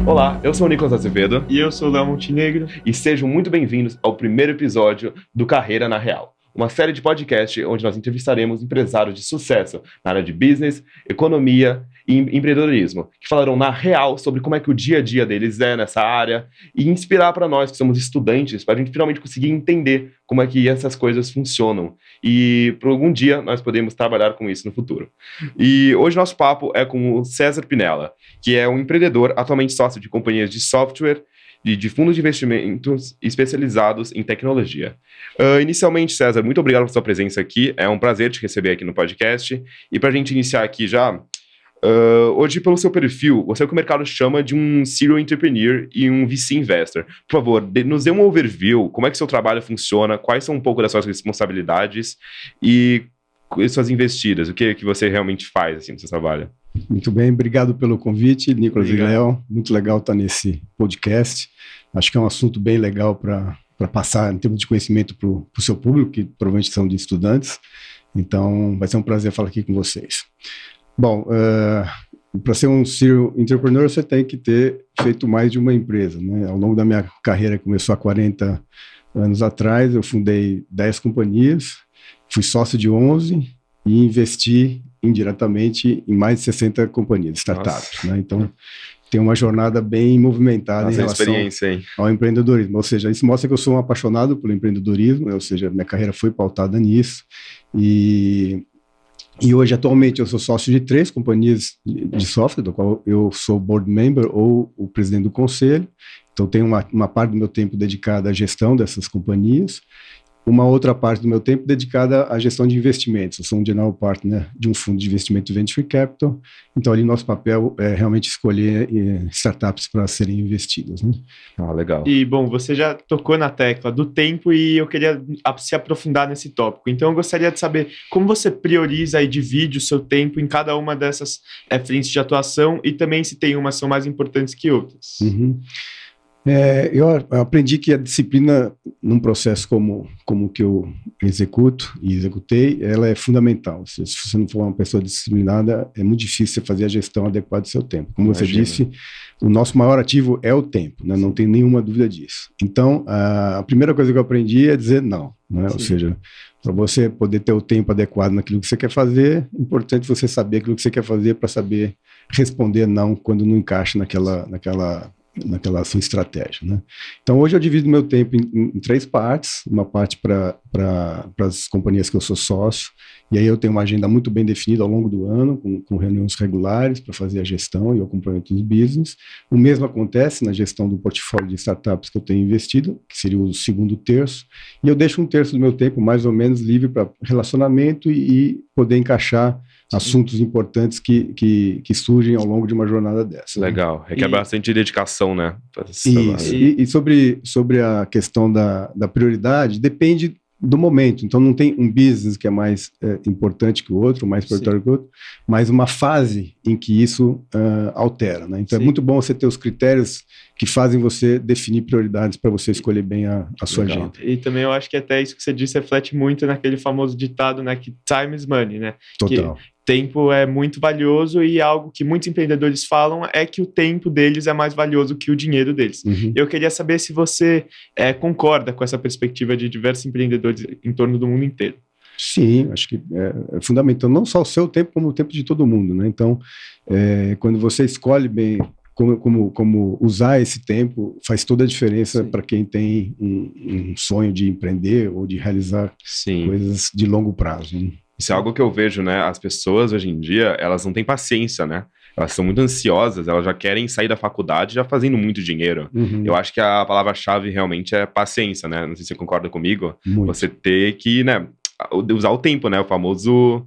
Olá, eu sou o Nicolas Azevedo. E eu sou o Léo Montenegro. E sejam muito bem-vindos ao primeiro episódio do Carreira na Real, uma série de podcast onde nós entrevistaremos empresários de sucesso na área de business, economia e empreendedorismo, que falarão na real sobre como é que o dia a dia deles é nessa área e inspirar para nós que somos estudantes, para a gente finalmente conseguir entender como é que essas coisas funcionam e por algum dia nós podemos trabalhar com isso no futuro. E hoje nosso papo é com o César Pinella, que é um empreendedor atualmente sócio de companhias de software e de fundos de investimentos especializados em tecnologia. Inicialmente, César, muito obrigado pela sua presença aqui. É um prazer te receber aqui no podcast. E para a gente iniciar aqui já, hoje, pelo seu perfil, você é o que o mercado chama de um serial entrepreneur e um VC investor. Por favor, nos dê um overview, como é que seu trabalho funciona, quais são um pouco das suas responsabilidades e suas investidas, o que você realmente faz assim, no seu trabalho. Muito bem, obrigado pelo convite, Nicolas e Léo. Muito legal estar nesse podcast. Acho que é um assunto bem legal para passar em termos de conhecimento para o seu público, que provavelmente são de estudantes. Então, vai ser um prazer falar aqui com vocês. Bom, para ser um serial entrepreneur, você tem que ter feito mais de uma empresa, né? Ao longo da minha carreira, que começou há 40 anos atrás, eu fundei 10 companhias, fui sócio de 11 e investi indiretamente em mais de 60 companhias, startups, né? Então, tem uma jornada bem movimentada em relação ao empreendedorismo. Ou seja, isso mostra que eu sou um apaixonado pelo empreendedorismo, ou seja, minha carreira foi pautada nisso. E hoje, atualmente, eu sou sócio de 3 companhias de software, do qual eu sou board member ou o presidente do conselho. Então, tenho uma parte do meu tempo dedicada à gestão dessas companhias, uma outra parte do meu tempo dedicada à gestão de investimentos. Eu sou um general partner de um fundo de investimento Venture Capital, então ali nosso papel é realmente escolher startups para serem investidas, né? Ah, legal. E, bom, você já tocou na tecla do tempo e eu queria se aprofundar nesse tópico. Então, eu gostaria de saber como você prioriza e divide o seu tempo em cada uma dessas frentes de atuação e também se tem umas que são mais importantes que outras. Uhum. Eu aprendi que a disciplina, num processo como o que eu executo e executei, ela é fundamental. Se você não for uma pessoa disciplinada, é muito difícil você fazer a gestão adequada do seu tempo. Como você disse, o nosso maior ativo é o tempo, né? Não tem nenhuma dúvida disso. Então, a primeira coisa que eu aprendi é dizer não, né? Ou seja, para você poder ter o tempo adequado naquilo que você quer fazer, é importante você saber aquilo que você quer fazer para saber responder não quando não encaixa naquela sua estratégia, né? Então, hoje eu divido meu tempo em 3 partes. Uma parte para as companhias que eu sou sócio, e aí eu tenho uma agenda muito bem definida ao longo do ano, com reuniões regulares para fazer a gestão e o acompanhamento dos business. O mesmo acontece na gestão do portfólio de startups que eu tenho investido, que seria o segundo terço, e eu deixo 1/3 do meu tempo mais ou menos livre para relacionamento e poder encaixar assuntos importantes que surgem ao longo de uma jornada dessa. Legal, requer bastante dedicação, né? Isso, e sobre a questão da prioridade, depende do momento. Então, não tem um business que é mais importante que o outro, mais prioritário que o outro, mas uma fase em que isso altera, né? Então, é muito bom você ter os critérios que fazem você definir prioridades para você escolher bem a sua agenda. E também eu acho que até isso que você disse reflete muito naquele famoso ditado, né, que time is money, né? Total. Que tempo é muito valioso e algo que muitos empreendedores falam é que o tempo deles é mais valioso que o dinheiro deles. Uhum. Eu queria saber se você concorda com essa perspectiva de diversos empreendedores em torno do mundo inteiro. Sim, acho que é fundamental, não só o seu tempo, como o tempo de todo mundo, né? Então, quando você escolhe bem como usar esse tempo, faz toda a diferença para quem tem um sonho de empreender ou de realizar coisas de longo prazo, né? Isso é algo que eu vejo, né? As pessoas hoje em dia, elas não têm paciência, né? Elas são muito ansiosas, elas já querem sair da faculdade já fazendo muito dinheiro. Uhum. Eu acho que a palavra-chave realmente é paciência, né? Não sei se você concorda comigo. Muito. Você ter que, né, usar o tempo, né? O famoso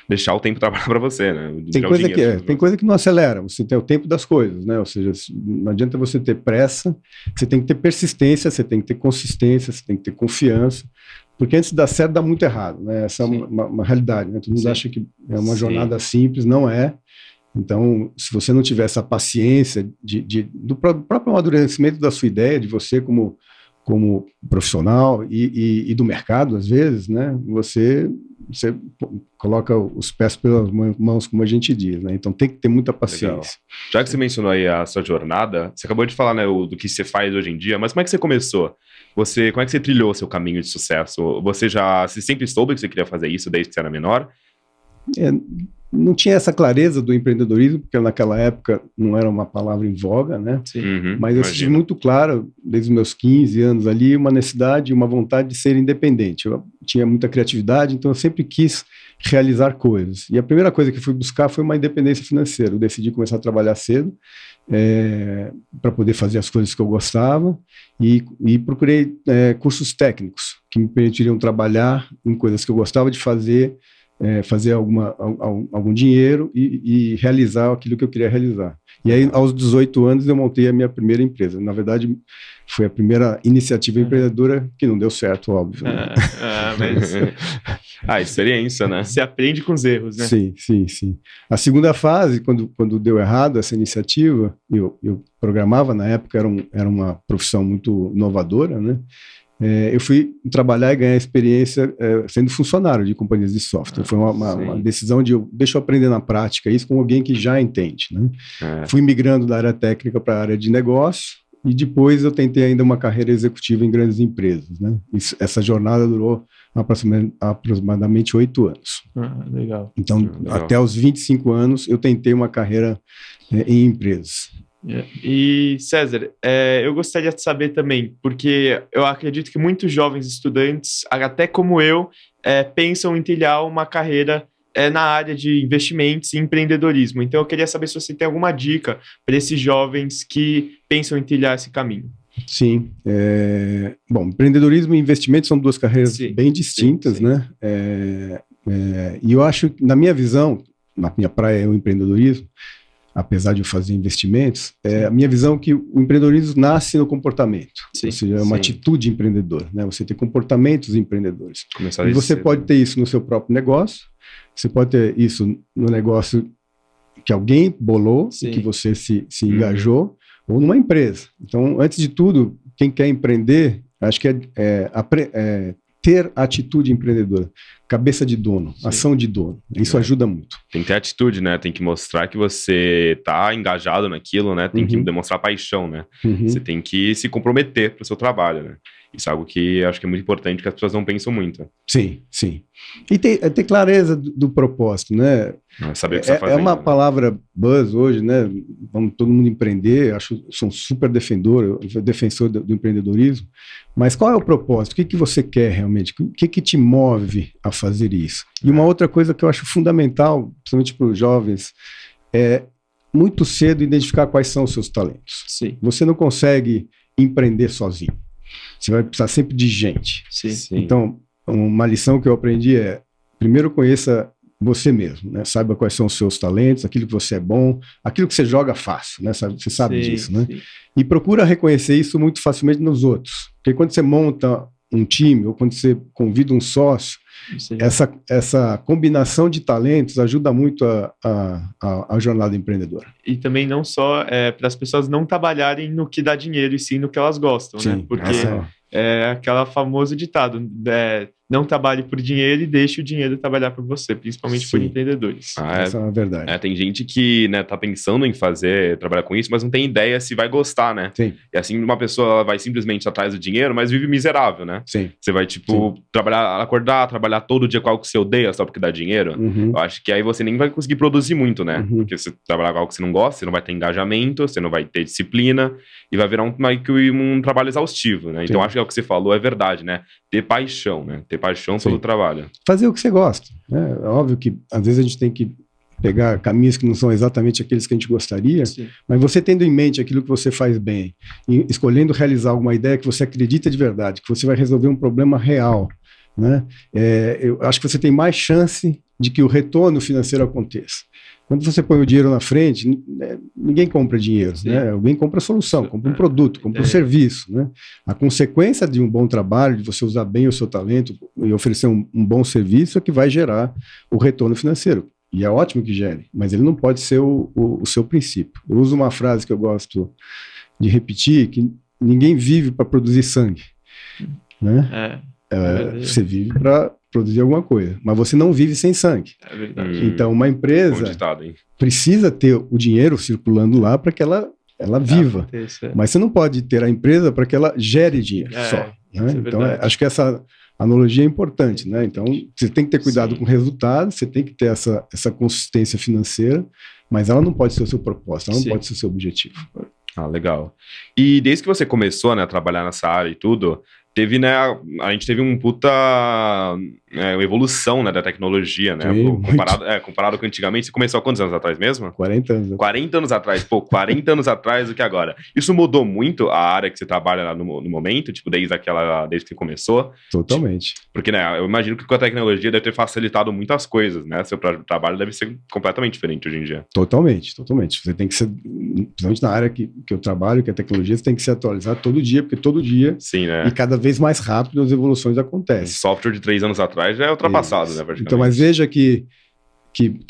deixar o tempo trabalhar para você, né? Tem coisa que não acelera, você tem o tempo das coisas, né? Ou seja, não adianta você ter pressa, você tem que ter persistência, você tem que ter consistência, você tem que ter confiança. Porque antes de dar certo, dá muito errado, né? Essa é uma realidade, né? Todo mundo acha que é uma jornada simples, não é. Então, se você não tiver essa paciência do próprio amadurecimento da sua ideia, de você como como profissional e do mercado, às vezes, né, você coloca os pés pelas mãos, como a gente diz, né? Então tem que ter muita paciência. Legal. Já que você mencionou aí a sua jornada, você acabou de falar, né, do que você faz hoje em dia, mas como é que você começou? Como é que você trilhou o seu caminho de sucesso? Você sempre soube que você queria fazer isso desde que você era menor? Não tinha essa clareza do empreendedorismo, porque naquela época não era uma palavra em voga, né? Mas eu tive muito claro, desde os meus 15 anos ali, uma necessidade, uma vontade de ser independente. Eu tinha muita criatividade, então eu sempre quis realizar coisas. E a primeira coisa que fui buscar foi uma independência financeira. Eu decidi começar a trabalhar cedo, para poder fazer as coisas que eu gostava, e procurei cursos técnicos que me permitiriam trabalhar em coisas que eu gostava de fazer, fazer algum dinheiro e realizar aquilo que eu queria realizar. E aí, aos 18 anos, eu montei a minha primeira empresa. Na verdade, foi a primeira iniciativa empreendedora que não deu certo, óbvio. Né? Mas... experiência, né? Você aprende com os erros, né? Sim. A segunda fase, quando deu errado essa iniciativa, eu programava, na época era uma profissão muito inovadora, né? Eu fui trabalhar e ganhar experiência sendo funcionário de companhias de software. Foi uma decisão deixa eu aprender na prática isso com alguém que já entende, né? Fui migrando da área técnica para a área de negócio e depois eu tentei ainda uma carreira executiva em grandes empresas, né? Essa jornada durou aproximadamente 8 anos. Legal. Então, Legal. Até os 25 anos, eu tentei uma carreira em empresas. E César, eu gostaria de saber também, porque eu acredito que muitos jovens estudantes, até como eu, pensam em trilhar uma carreira na área de investimentos e empreendedorismo. Então eu queria saber se você tem alguma dica para esses jovens que pensam em trilhar esse caminho. Sim. Bom, empreendedorismo e investimento são duas carreiras bem distintas, né? E eu acho, na minha visão, na minha praia é o empreendedorismo, apesar de eu fazer investimentos, a minha visão é que o empreendedorismo nasce no comportamento. Ou seja, é uma atitude empreendedora, né? Você tem comportamentos empreendedores. E você pode ter isso no seu próprio negócio, você pode ter isso no negócio que alguém bolou, que você se engajou, ou numa empresa. Então, antes de tudo, quem quer empreender, acho que ter atitude empreendedora, cabeça de dono, ação de dono. Isso ajuda muito. Tem que ter atitude, né? Tem que mostrar que você está engajado naquilo, né? Tem que demonstrar paixão, né? Você tem que se comprometer para o seu trabalho, né? Isso é algo que acho que é muito importante, que as pessoas não pensam muito. Sim. E ter clareza do propósito, né? Saber o que você está fazendo. É uma palavra buzz hoje, né? Vamos todo mundo empreender, sou um super defensor do empreendedorismo, mas qual é o propósito? O que você quer realmente? O que te move a fazer isso? E uma outra coisa que eu acho fundamental, principalmente para os jovens, é muito cedo identificar quais são os seus talentos. Você não consegue empreender sozinho. Você vai precisar sempre de gente. Então, uma lição que eu aprendi é, primeiro conheça você mesmo, né? Saiba quais são os seus talentos, aquilo que você é bom, aquilo que você joga fácil, né? Você sabe disso, né? E procura reconhecer isso muito facilmente nos outros. Porque quando você monta um time, ou quando você convida um sócio, essa combinação de talentos ajuda muito a jornada empreendedora. E também não só para as pessoas não trabalharem no que dá dinheiro, e sim no que elas gostam, né? Porque é aquela famoso ditado, não trabalhe por dinheiro e deixe o dinheiro trabalhar por você, principalmente por empreendedores. Essa é a verdade. Tem gente que, né, tá pensando em trabalhar com isso, mas não tem ideia se vai gostar, né? E assim, uma pessoa ela vai simplesmente atrás do dinheiro, mas vive miserável, né? Você vai, acordar, trabalhar todo dia com algo que você odeia só porque dá dinheiro. Eu acho que aí você nem vai conseguir produzir muito, né? Porque você trabalhar com algo que você não gosta, você não vai ter engajamento, você não vai ter disciplina, e vai virar um trabalho exaustivo, né? Então, acho que é o que você falou, é verdade, né? Ter paixão, né? Ter paixão pelo trabalho. Fazer o que você gosta, né? É óbvio que às vezes a gente tem que pegar caminhos que não são exatamente aqueles que a gente gostaria, mas você tendo em mente aquilo que você faz bem, e escolhendo realizar alguma ideia que você acredita de verdade, que você vai resolver um problema real, né? Eu acho que você tem mais chance de que o retorno financeiro aconteça. Quando você põe o dinheiro na frente, ninguém compra dinheiro, né? Alguém compra a solução, compra um produto, compra um serviço, né? A consequência de um bom trabalho, de você usar bem o seu talento e oferecer um bom serviço é que vai gerar o retorno financeiro. E é ótimo que gere, mas ele não pode ser o seu princípio. Eu uso uma frase que eu gosto de repetir, que ninguém vive para produzir sangue. né? Verdade. Você vive para produzir alguma coisa, mas você não vive sem sangue. É verdade. Então, uma Bom empresa ditado, hein? precisa ter o dinheiro circulando lá para que ela viva. Aconteça. Mas você não pode ter a empresa para que ela gere dinheiro só. Né? isso é Então, verdade. acho que essa analogia é importante. Né? Então, você tem que ter cuidado Sim. com o resultado, você tem que ter essa consistência financeira, mas ela não pode ser o seu propósito, ela não Sim. pode ser o seu objetivo. Ah, legal. E desde que você começou, né, a trabalhar nessa área e tudo, teve, né, a gente teve uma puta uma evolução, né, da tecnologia, né? Sim, Comparado com antigamente. Você começou há quantos anos atrás mesmo? 40 anos. 40 anos atrás, 40 anos atrás do que agora. Isso mudou muito a área que você trabalha lá no momento, tipo, desde que você começou? Totalmente. Porque, né, eu imagino que com a tecnologia deve ter facilitado muitas coisas, né? Seu trabalho deve ser completamente diferente hoje em dia. Totalmente. Você tem que ser, principalmente na área que eu trabalho, que é tecnologia, você tem que se atualizar todo dia, porque todo dia Sim, né? e cada vez mais rápido as evoluções acontecem. Software de 3 anos atrás já é ultrapassado, né, praticamente. Então, mas veja que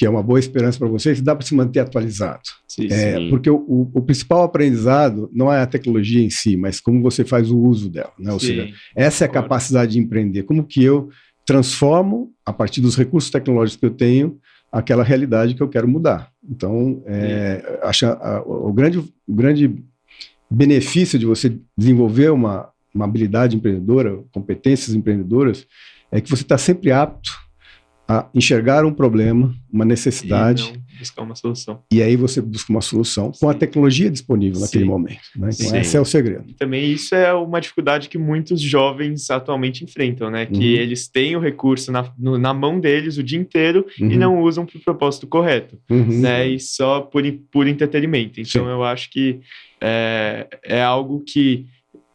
é uma boa esperança para vocês, dá para se manter atualizado. Sim. Porque o principal aprendizado não é a tecnologia em si, mas como você faz o uso dela. Né? Ou seja, essa é a Concordo. capacidade de empreender. Como que eu transformo, a partir dos recursos tecnológicos que eu tenho, aquela realidade que eu quero mudar. Então, acho o grande benefício de você desenvolver uma habilidade empreendedora, competências empreendedoras, é que você está sempre apto a enxergar um problema, uma necessidade, E não buscar uma solução. e aí você busca uma solução com a Sim. tecnologia disponível naquele Sim. momento. Né? Então, Sim. esse é o segredo. E também isso é uma dificuldade que muitos jovens atualmente enfrentam, né? Que Uhum. eles têm o recurso na mão deles o dia inteiro e Uhum. não usam para o propósito correto, Uhum. né? E só por entretenimento. Então Sim. eu acho que é algo que,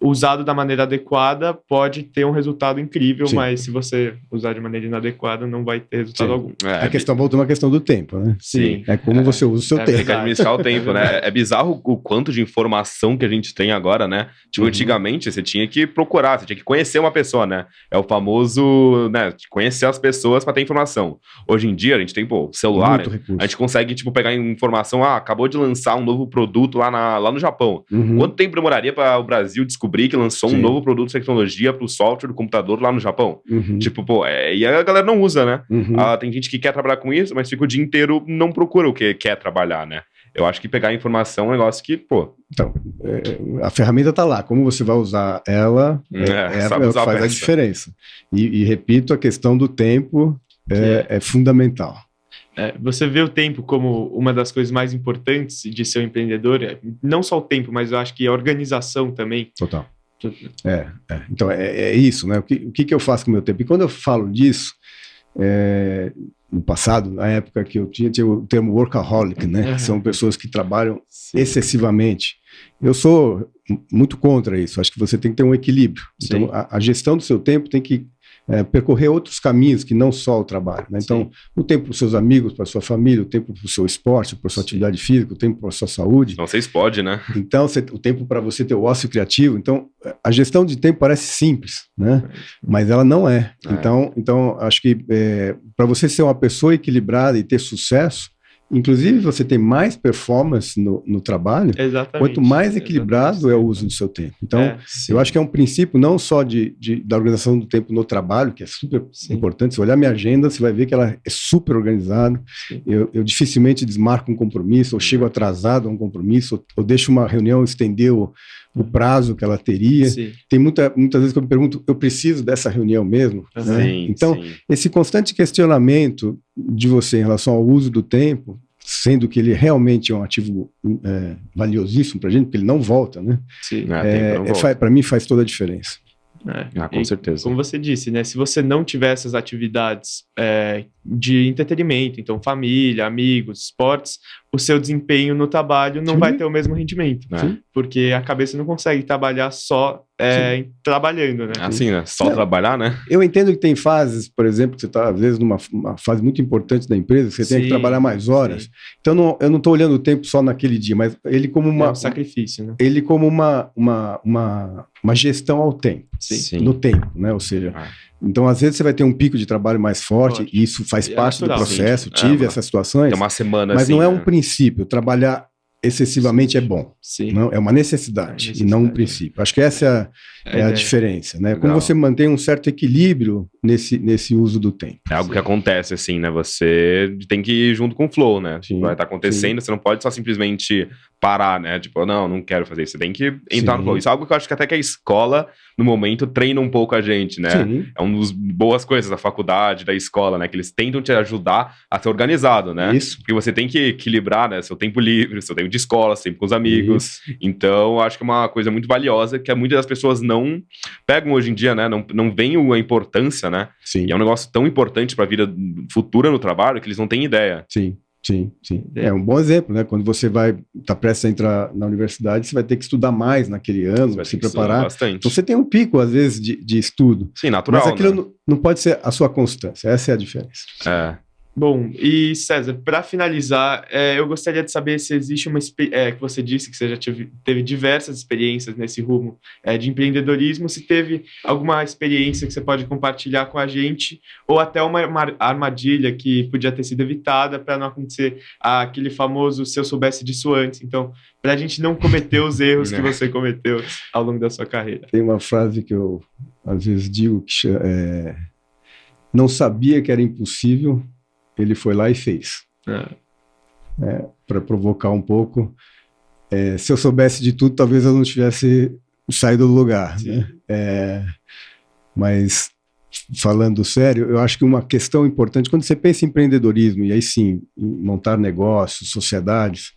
usado da maneira adequada, pode ter um resultado incrível, Sim. mas se você usar de maneira inadequada, não vai ter resultado Sim. algum. A questão voltou uma questão do tempo, né? Sim. É como você usa o seu É tempo. Tem que administrar o tempo, né? É bizarro o quanto de informação que a gente tem agora, né? Tipo, Uhum. antigamente você tinha que procurar, você tinha que conhecer uma pessoa, né? É o famoso, né? Conhecer as pessoas pra ter informação. Hoje em dia a gente tem, celular, Muito né? recurso. A gente consegue, tipo, pegar informação, acabou de lançar um novo produto lá no Japão. Uhum. Quanto tempo demoraria para o Brasil descobrir que lançou um Sim. novo produto de tecnologia pro software do computador lá no Japão? Uhum. Tipo, e a galera não usa, né? Uhum. Tem gente que quer trabalhar com isso, mas fica o dia inteiro, não procura o que quer trabalhar, né? Eu acho que pegar a informação é um negócio que, Então, a ferramenta está lá. Como você vai usar ela, sabe é o que usar a faz a peça. diferença. E repito, a questão do tempo é fundamental. Você vê o tempo como uma das coisas mais importantes de ser um empreendedor, não só o tempo, mas eu acho que a organização também. Total. Então, é isso, né? O que eu faço com o meu tempo? E quando eu falo disso, no passado, na época que eu tinha o termo workaholic, né? Uhum. São pessoas que trabalham excessivamente. Eu sou muito contra isso. Acho que você tem que ter um equilíbrio. Sim. Então, a gestão do seu tempo tem que percorrer outros caminhos que não só o trabalho. Né? Então, o tempo para os seus amigos, para a sua família, o tempo para o seu esporte, para a sua atividade física, o tempo para a sua saúde. não sei se pode, né? Então, o tempo para você ter o ócio criativo. Então, a gestão de tempo parece simples, né? Mas ela não é. Então acho que para você ser uma pessoa equilibrada e ter sucesso, inclusive você tem mais performance no trabalho, Exatamente. quanto mais equilibrado é o uso do seu tempo. Então, eu acho que é um princípio não só da organização do tempo no trabalho, que é super importante. Se olhar minha agenda, você vai ver que ela é super organizada. Eu dificilmente desmarco um compromisso, ou chego atrasado a um compromisso, ou deixo uma reunião estender o prazo que ela teria. Sim. Tem muitas vezes que eu me pergunto, eu preciso dessa reunião mesmo? Né? Sim, Então, sim. esse constante questionamento de você em relação ao uso do tempo, sendo que ele realmente é um ativo valiosíssimo para a gente, porque ele não volta, né? Sim. Para mim faz toda a diferença. Com certeza. Como você disse, né? Se você não tiver essas atividades de entretenimento, então família, amigos, esportes, o seu desempenho no trabalho não vai ter o mesmo rendimento. Porque a cabeça não consegue trabalhar só trabalhando, né? Assim, né? Só trabalhar, né? Eu entendo que tem fases, por exemplo, que você está, às vezes, numa fase muito importante da empresa, que você tem que trabalhar mais horas. Então, eu não estou olhando o tempo só naquele dia, mas ele como um sacrifício, né? Ele como uma gestão ao tempo. No tempo, né? Ou seja, então às vezes você vai ter um pico de trabalho mais forte, e isso faz parte do processo. Tive essas situações. Tem uma semana mas assim, não é né? um princípio trabalhar excessivamente é bom. Sim. Não, é uma necessidade e não um princípio. Acho que essa é a diferença, né? Como você mantém um certo equilíbrio nesse uso do tempo. É algo que acontece, assim, né? Você tem que ir junto com o flow, né? Sim, vai estar acontecendo, você não pode só simplesmente parar, né? Tipo, não quero fazer isso. Você tem que entrar no flow. Isso é algo que eu acho que até que a escola, no momento, treina um pouco a gente, né? Sim. É uma das boas coisas da faculdade, da escola, né? Que eles tentam te ajudar a ser organizado, né? Isso. Porque você tem que equilibrar, né? Seu tempo livre, seu tempo de escola, seu tempo com os amigos. Isso. Então, eu acho que é uma coisa muito valiosa que muitas das pessoas não pegam hoje em dia, né? Não veem a importância, né? Sim. E é um negócio tão importante para a vida futura no trabalho que eles não têm ideia. Sim. É um bom exemplo, né? Quando você tá prestes a entrar na universidade, você vai ter que estudar mais naquele ano, se preparar. Bastante. Então você tem um pico, às vezes, de estudo. Sim, natural. Mas aquilo né? não pode ser a sua constância. Essa é a diferença. É. Bom, e César, para finalizar, eu gostaria de saber se existe que você disse que você já teve diversas experiências nesse rumo de empreendedorismo, se teve alguma experiência que você pode compartilhar com a gente, ou até uma armadilha que podia ter sido evitada para não acontecer aquele famoso se eu soubesse disso antes. Então, para a gente não cometer os erros que você cometeu ao longo da sua carreira. Tem uma frase que eu, às vezes, digo que não sabia que era impossível, ele foi lá e fez. Para provocar um pouco. Se eu soubesse de tudo, talvez eu não tivesse saído do lugar. Né? Mas, falando sério, eu acho que uma questão importante, quando você pensa em empreendedorismo, e aí sim, em montar negócios, sociedades,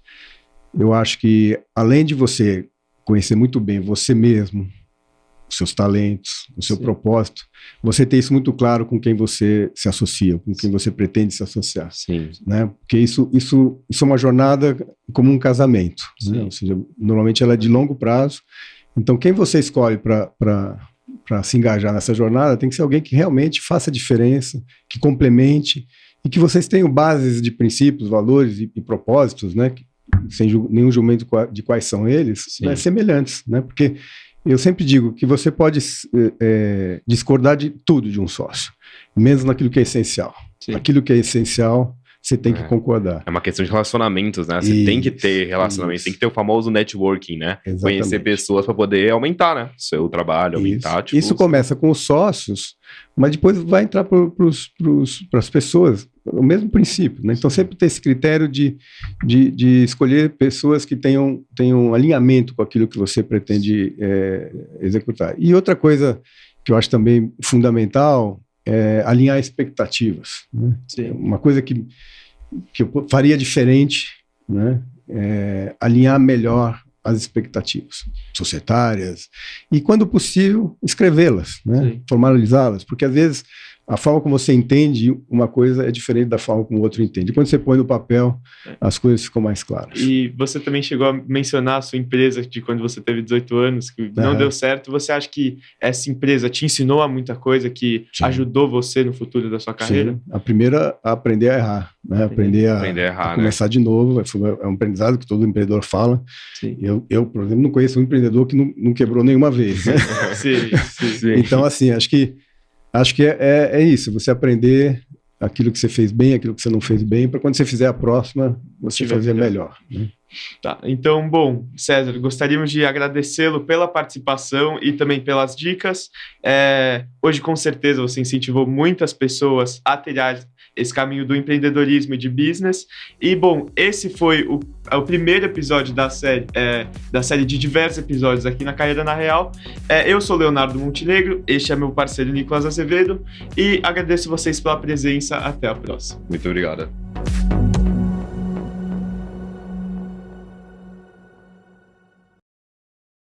eu acho que, além de você conhecer muito bem você mesmo, os seus talentos, o seu propósito, você ter isso muito claro com quem você se associa, com quem você pretende se associar. Sim. Né? Porque isso é uma jornada como um casamento. Né? Ou seja, normalmente ela é de longo prazo. Então, quem você escolhe para se engajar nessa jornada tem que ser alguém que realmente faça diferença, que complemente, e que vocês tenham bases de princípios, valores e propósitos, né? Sem nenhum julgamento de quais são eles, né? Semelhantes. Né? Porque eu sempre digo que você pode discordar de tudo de um sócio, menos naquilo que é essencial. Sim. Aquilo que é essencial, você tem que concordar. É uma questão de relacionamentos, né? Você tem que ter relacionamentos, tem que ter o famoso networking, né? Exatamente. Conhecer pessoas para poder aumentar, né? Seu trabalho, aumentar. Isso começa com os sócios, mas depois vai entrar para as pessoas. O mesmo princípio, né? Então sempre ter esse critério de escolher pessoas que tenham alinhamento com aquilo que você pretende executar. E outra coisa que eu acho também fundamental é alinhar expectativas. Né? Uma coisa que eu faria diferente, né? Alinhar melhor as expectativas societárias e, quando possível, escrevê-las, né? Formalizá-las, porque às vezes a forma como você entende uma coisa é diferente da forma como o outro entende. Quando você põe no papel, as coisas ficam mais claras. E você também chegou a mencionar a sua empresa de quando você teve 18 anos, que não deu certo. Você acha que essa empresa te ensinou a muita coisa que ajudou você no futuro da sua carreira? Sim. A primeira, a aprender a errar. Né? Aprender a errar, começar de novo. É um aprendizado que todo empreendedor fala. Sim. Eu, por exemplo, não conheço um empreendedor que não quebrou nenhuma vez. Né? Sim. Então, assim, acho que é isso, você aprender aquilo que você fez bem, aquilo que você não fez bem, para quando você fizer a próxima, você fazer melhor. Né? Tá, então, bom, César, gostaríamos de agradecê-lo pela participação e também pelas dicas. Hoje, com certeza, você incentivou muitas pessoas a trilhar esse caminho do empreendedorismo e de business. E, bom, esse foi o primeiro episódio da série de diversos episódios aqui na Carreira na Real. Eu sou Leonardo Montenegro, este é meu parceiro Nicolas Azevedo, e agradeço vocês pela presença. Até a próxima. Muito obrigado.